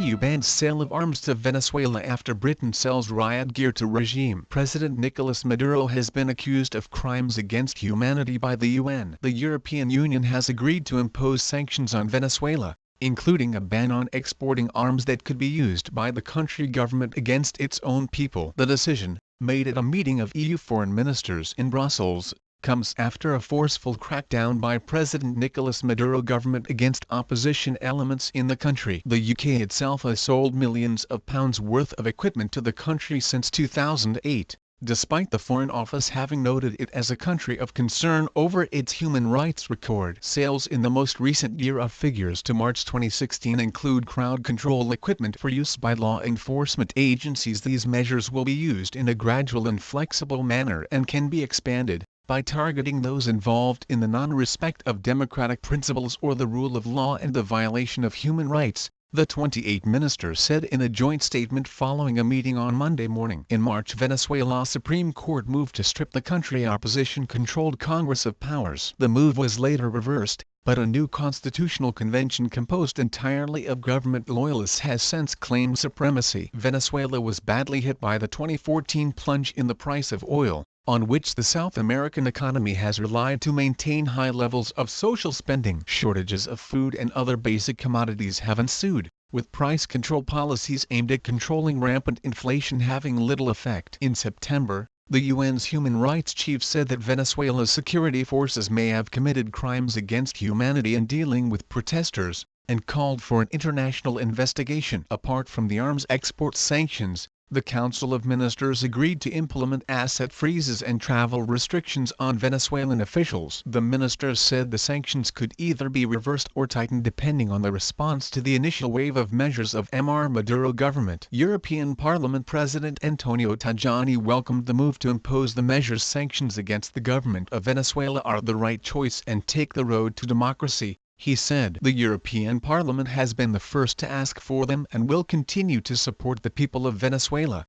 EU bans sale of arms to Venezuela after Britain sells riot gear to regime. President Nicolas Maduro has been accused of crimes against humanity by the UN. The European Union has agreed to impose sanctions on Venezuela, including a ban on exporting arms that could be used by the country government against its own people. The decision, made at a meeting of EU foreign ministers in Brussels, comes after a forceful crackdown by President Nicolas Maduro government against opposition elements in the country. The UK itself has sold millions of pounds worth of equipment to the country since 2008, despite the Foreign Office having noted it as a country of concern over its human rights record. Sales in the most recent year of figures to March 2016 include crowd control equipment for use by law enforcement agencies. These measures will be used in a gradual and flexible manner and can be expanded by targeting those involved in the non-respect of democratic principles or the rule of law and the violation of human rights, the 28 ministers said in a joint statement following a meeting on Monday morning. In March, Venezuela's Supreme Court moved to strip the country's opposition-controlled Congress of powers. The move was later reversed, but a new constitutional convention composed entirely of government loyalists has since claimed supremacy. Venezuela was badly hit by the 2014 plunge in the price of oil, on which the South American economy has relied to maintain high levels of social spending. Shortages of food and other basic commodities have ensued, with price control policies aimed at controlling rampant inflation having little effect. In September, the UN's human rights chief said that Venezuela's security forces may have committed crimes against humanity in dealing with protesters, and called for an international investigation. Apart from the arms export sanctions, the Council of Ministers agreed to implement asset freezes and travel restrictions on Venezuelan officials. The ministers said the sanctions could either be reversed or tightened depending on the response to the initial wave of measures of Maduro government. European Parliament President Antonio Tajani welcomed the move to impose the measures. Sanctions against the government of Venezuela are the right choice and take the road to democracy, he said. The European Parliament has been the first to ask for them and will continue to support the people of Venezuela,